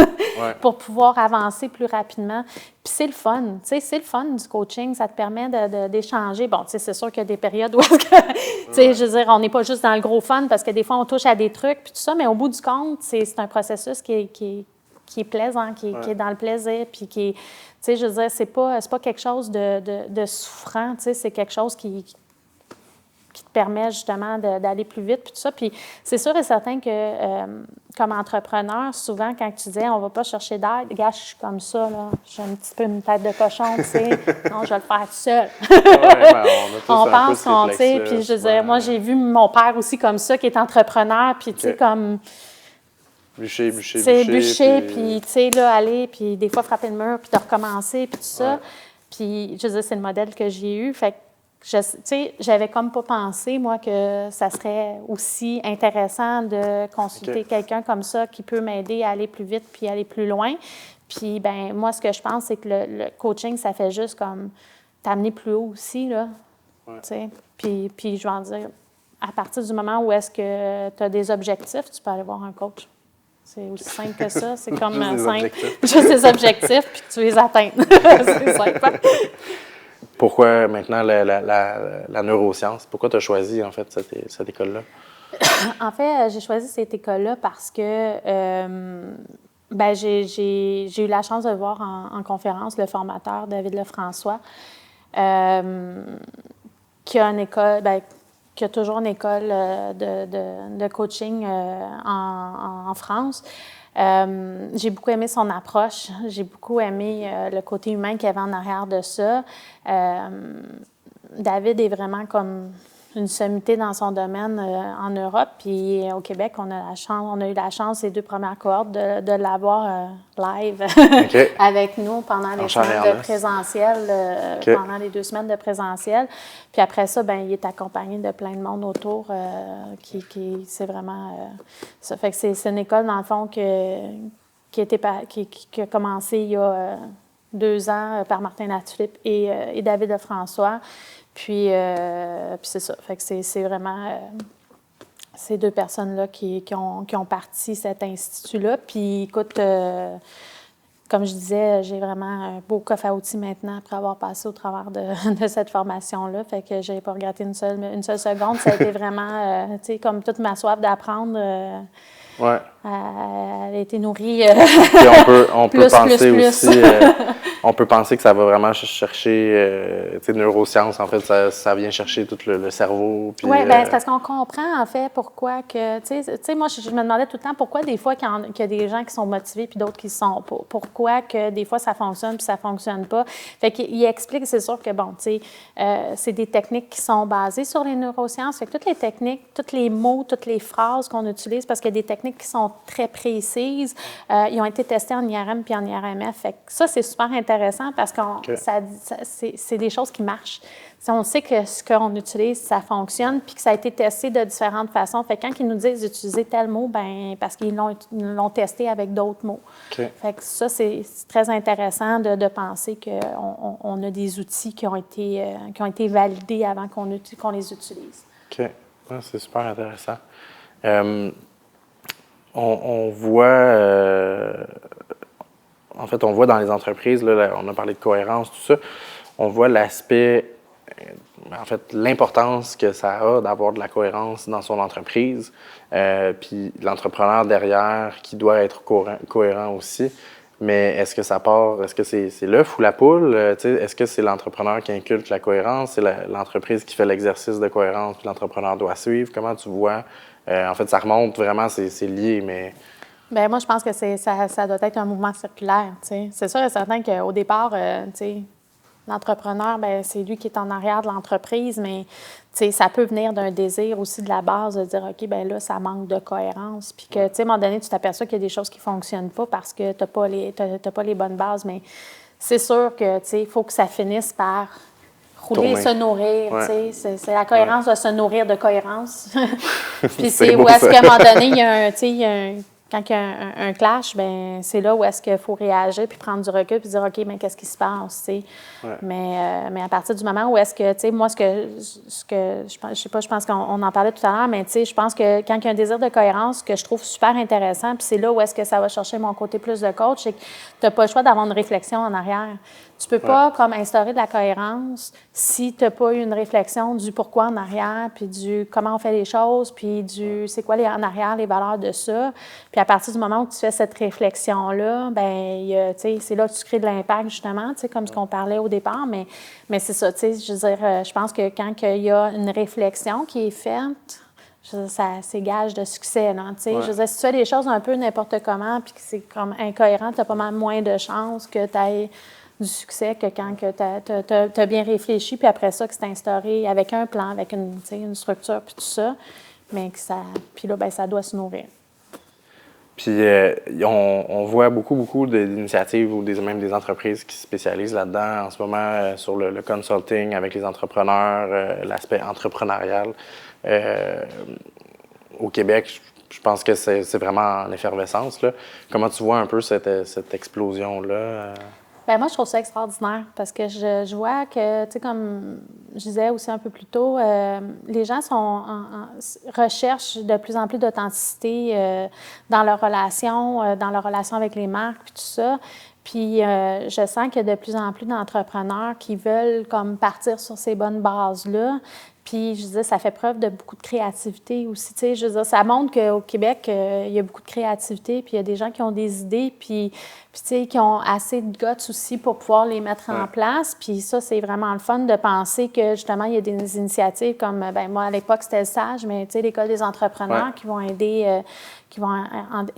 pour pouvoir avancer plus rapidement. Puis c'est le fun, tu sais, c'est le fun du coaching, ça te permet d'échanger. Bon, tu sais, c'est sûr qu'il y a des périodes où est-ce que, tu sais, je veux dire, on n'est pas juste dans le gros fun parce que des fois, on touche à des trucs, puis tout ça, mais au bout du compte, c'est un processus qui est plaisant, qui est dans le plaisir, puis qui est, tu sais, je veux dire, c'est pas quelque chose de souffrant, tu sais, c'est quelque chose qui te permet justement d'aller plus vite, puis tout ça. Puis c'est sûr et certain que, comme entrepreneur, souvent, quand tu disais « on va pas chercher d'aide », gars, je suis comme ça, là, j'ai un petit peu une tête de cochon, tu sais, non, je vais le faire tout seul. On pense qu'on, tu sais, puis je veux dire, moi, j'ai vu mon père aussi comme ça, qui est entrepreneur, puis tu sais, comme... Bûcher, puis tu sais, là, aller, puis des fois frapper le mur, puis de recommencer, puis tout ça. Puis, je veux dire, c'est le modèle que j'ai eu, fait que tu sais, j'avais comme pas pensé, moi, que ça serait aussi intéressant de consulter quelqu'un comme ça qui peut m'aider à aller plus vite puis aller plus loin. Puis, ben moi, ce que je pense, c'est que le coaching, ça fait juste comme t'amener plus haut aussi, là. Tu sais. Puis, je vais en dire, à partir du moment où est-ce que tu as des objectifs, tu peux aller voir un coach. C'est aussi simple que ça. C'est comme juste des objectifs, puis tu les atteins. C'est simple. Pourquoi maintenant la neuroscience? Pourquoi tu as choisi, en fait, cette école-là? En fait, j'ai choisi cette école-là parce que ben, j'ai eu la chance de voir en conférence le formateur David Lefrançois, qui a une école, ben, qui a toujours une école de coaching en France. J'ai beaucoup aimé son approche. J'ai beaucoup aimé le côté humain qu'il y avait en arrière de ça. David est vraiment comme une sommité dans son domaine en Europe. Puis au Québec, on a eu la chance, les 2 premières cohortes, de l'avoir live avec nous pendant les semaines de présentiel, pendant les 2 semaines de présentiel. Puis après ça, ben il est accompagné de plein de monde autour c'est vraiment ça. Fait que c'est une école, dans le fond, qui a commencé il y a 2 ans par Martin Latulippe et David Lefrançois. Puis c'est ça. Fait que c'est vraiment ces 2 personnes-là qui ont parti cet institut-là. Puis écoute, comme je disais, j'ai vraiment un beau coffre à outils maintenant après avoir passé au travers de cette formation-là. Fait que je n'ai pas regretté une seule seconde. Ça a été vraiment, tu sais, comme toute ma soif d'apprendre. Elle a été nourrie. Puis on peut penser aussi, on peut penser que ça va vraiment chercher, tu sais, neurosciences, en fait, ça vient chercher tout le cerveau. Oui, bien, c'est parce qu'on comprend, en fait, pourquoi que, tu sais, moi, je me demandais tout le temps pourquoi des fois qu'il y a des gens qui sont motivés puis d'autres qui ne sont pas. Pourquoi que des fois ça fonctionne puis ça ne fonctionne pas. Fait qu'il explique, c'est sûr que, bon, tu sais, c'est des techniques qui sont basées sur les neurosciences. Fait que toutes les techniques, tous les mots, toutes les phrases qu'on utilise, parce qu'il y a des techniques qui sont très précises. Ils ont été testés en IRM puis en IRMF. Fait que ça, c'est super intéressant parce que c'est des choses qui marchent. Si on sait que ce qu'on utilise, ça fonctionne puis que ça a été testé de différentes façons. Fait que quand ils nous disent d'utiliser tel mot, ben parce qu'ils l'ont testé avec d'autres mots. Fait que ça, c'est très intéressant de penser qu'on a des outils qui ont été validés avant qu'on les utilise. OK. Ah, c'est super intéressant. On voit, en fait, on voit dans les entreprises, là, on a parlé de cohérence, tout ça, on voit l'aspect, en fait, l'importance que ça a d'avoir de la cohérence dans son entreprise, puis l'entrepreneur derrière qui doit être cohérent aussi. Mais est-ce que c'est l'œuf ou la poule? Est-ce que c'est l'entrepreneur qui inculque la cohérence? C'est l'entreprise qui fait l'exercice de cohérence, puis l'entrepreneur doit suivre? Comment tu vois? En fait, ça remonte vraiment, c'est lié, mais... Bien, moi, je pense que ça doit être un mouvement circulaire, tu sais. C'est sûr et certain qu'au départ, tu sais, l'entrepreneur, bien, c'est lui qui est en arrière de l'entreprise, mais, tu sais, ça peut venir d'un désir aussi de la base de dire, OK, bien là, ça manque de cohérence. Puis que, tu sais, à un moment donné, tu t'aperçois qu'il y a des choses qui ne fonctionnent pas parce que tu n'as pas les bonnes bases, mais c'est sûr que, tu sais, il faut que ça finisse par... rouler et se nourrir, tu sais. C'est la cohérence de se nourrir de cohérence. Puis c'est où est-ce qu'à un moment donné, il y a quand il y a un clash, ben c'est là où est-ce qu'il faut réagir puis prendre du recul puis dire OK, mais qu'est-ce qui se passe, tu sais. Ouais. Mais à partir du moment où est-ce que, tu sais, moi, ce que je sais pas, je pense qu'on en parlait tout à l'heure, mais tu sais, je pense que quand il y a un désir de cohérence que je trouve super intéressant, puis c'est là où est-ce que ça va chercher mon côté plus de coach, c'est que tu n'as pas le choix d'avoir une réflexion en arrière. Tu peux pas, comme, instaurer de la cohérence si tu n'as pas eu une réflexion du pourquoi en arrière, puis du comment on fait les choses, puis du c'est quoi en arrière, les valeurs de ça. Puis à partir du moment où tu fais cette réflexion-là, bien, tu sais, c'est là que tu crées de l'impact, justement, tu sais, comme ce qu'on parlait au départ. Mais c'est ça, tu sais, je veux dire, je pense que quand il y a une réflexion qui est faite, je veux dire, c'est gage de succès, là, tu sais. Je veux dire, si tu fais des choses un peu n'importe comment, puis que c'est comme incohérent, tu as pas mal moins de chances que tu aies du succès que quand tu as bien réfléchi, puis après ça, que c'est instauré avec un plan, avec une structure, puis tout ça, mais que ça, puis là, bien, ça doit se nourrir. Puis on voit beaucoup d'initiatives ou même des entreprises qui se spécialisent là-dedans en ce moment sur le consulting avec les entrepreneurs, l'aspect entrepreneurial. Au Québec, je pense que c'est vraiment en effervescence, là. Comment tu vois un peu cette explosion-là? Bien, moi, je trouve ça extraordinaire parce que je vois que, tu sais, comme je disais aussi un peu plus tôt, les gens recherchent de plus en plus d'authenticité dans leurs relations avec les marques, puis tout ça. Puis je sens qu'il y a de plus en plus d'entrepreneurs qui veulent comme partir sur ces bonnes bases-là. Puis, je veux dire, ça fait preuve de beaucoup de créativité aussi. Tu sais, je veux dire, ça montre qu'au Québec, il y a beaucoup de créativité, puis il y a des gens qui ont des idées, puis tu sais, qui ont assez de guts aussi pour pouvoir les mettre en place. Puis ça, c'est vraiment le fun de penser que, justement, il y a des initiatives comme, ben moi, à l'époque, c'était le SAGE, mais tu sais, l'École des entrepreneurs qui vont aider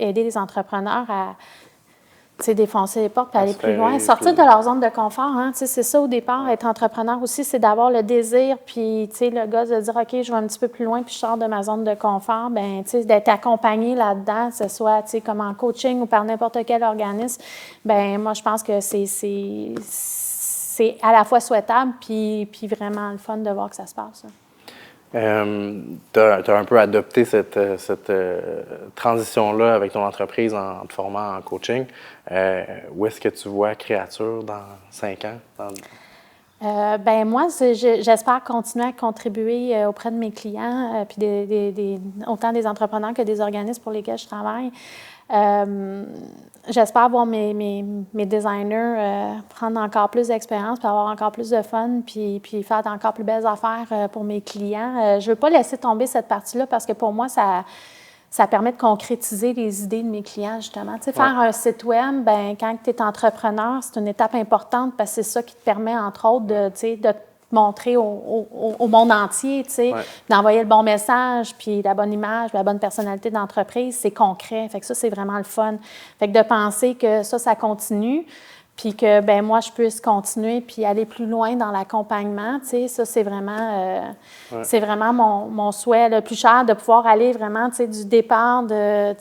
les entrepreneurs à défoncer les portes et aller plus loin, sortir de leur zone de confort. Hein? C'est ça au départ, être entrepreneur aussi, c'est d'avoir le désir, puis le gars de dire, OK, je vais un petit peu plus loin, puis je sors de ma zone de confort, bien, d'être accompagné là-dedans, que ce soit comme en coaching ou par n'importe quel organisme, bien, moi, je pense que c'est à la fois souhaitable, puis vraiment le fun de voir que ça se passe. Tu as un peu adopté cette transition-là avec ton entreprise en te formant en coaching. Où est-ce que tu vois Créature dans 5 ans? Ben moi, j'espère continuer à contribuer auprès de mes clients, puis autant des entrepreneurs que des organismes pour lesquels je travaille. J'espère voir mes designers prendre encore plus d'expérience, puis avoir encore plus de fun, puis faire d'encore plus belles affaires pour mes clients. Je ne veux pas laisser tomber cette partie-là parce que pour moi, ça permet de concrétiser les idées de mes clients, justement. Tu sais, faire un site web, ben quand tu es entrepreneur, c'est une étape importante parce que c'est ça qui te permet, entre autres, de te montrer au monde entier, tu sais, d'envoyer le bon message, puis la bonne image, puis la bonne personnalité d'entreprise, c'est concret. Fait que ça, c'est vraiment le fun. Fait que de penser que ça continue, puis que, ben moi, je puisse continuer puis aller plus loin dans l'accompagnement, tu sais, ça, c'est vraiment mon souhait le plus cher, de pouvoir aller vraiment, tu sais, du départ de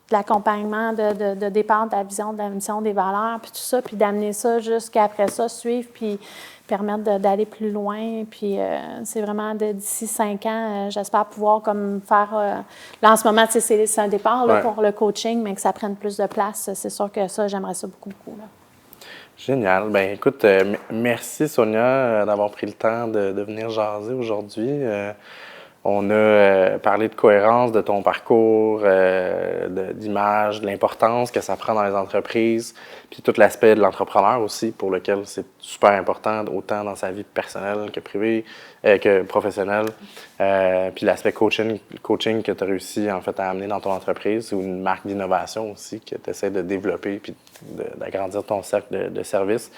l'accompagnement, de départ de la vision, de la mission, des valeurs, puis tout ça, puis d'amener ça jusqu'après ça, suivre, puis permettre d'aller plus loin. Puis c'est vraiment d'ici 5 ans, j'espère pouvoir comme faire... là, en ce moment, tu sais, c'est un départ là, pour le coaching, mais que ça prenne plus de place. C'est sûr que ça, j'aimerais ça beaucoup, là. Génial. Ben écoute, merci Sonia d'avoir pris le temps de venir jaser aujourd'hui. On a parlé de cohérence, de ton parcours, d'image, de l'importance que ça prend dans les entreprises, puis tout l'aspect de l'entrepreneur aussi, pour lequel c'est super important, autant dans sa vie personnelle que privée, que professionnelle. Puis l'aspect coaching que tu as réussi en fait à amener dans ton entreprise, ou une marque d'innovation aussi que tu essaies de développer puis d'agrandir ton cercle de services.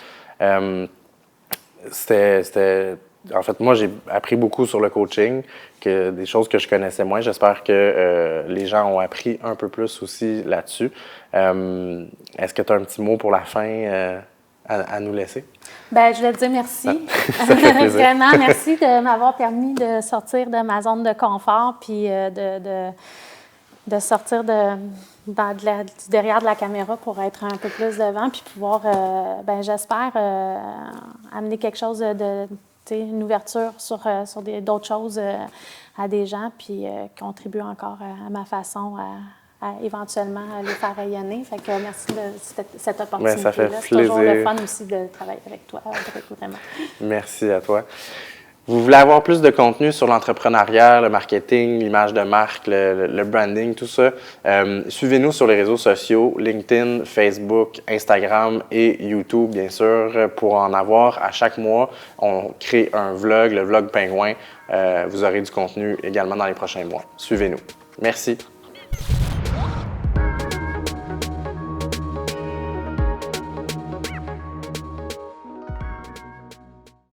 En fait, moi, j'ai appris beaucoup sur le coaching, des choses que je connaissais moins. J'espère que les gens ont appris un peu plus aussi là-dessus. Est-ce que tu as un petit mot pour la fin à nous laisser? Bien, je voulais te dire merci. Ça fait plaisir. Vraiment, merci de m'avoir permis de sortir de ma zone de confort puis de sortir derrière de la caméra pour être un peu plus devant puis pouvoir, j'espère, amener quelque chose une ouverture sur d'autres choses à des gens, puis contribuer encore à ma façon éventuellement les faire rayonner. Fait que merci de cette opportunité-là. Bien, ça fait C'est toujours le plaisir. fun aussi de travailler avec toi, vraiment. Merci à toi. Vous voulez avoir plus de contenu sur l'entrepreneuriat, le marketing, l'image de marque, le branding, tout ça, suivez-nous sur les réseaux sociaux, LinkedIn, Facebook, Instagram et YouTube, bien sûr, pour en avoir à chaque mois. On crée un vlog, le vlog Pingouin. Vous aurez du contenu également dans les prochains mois. Suivez-nous. Merci.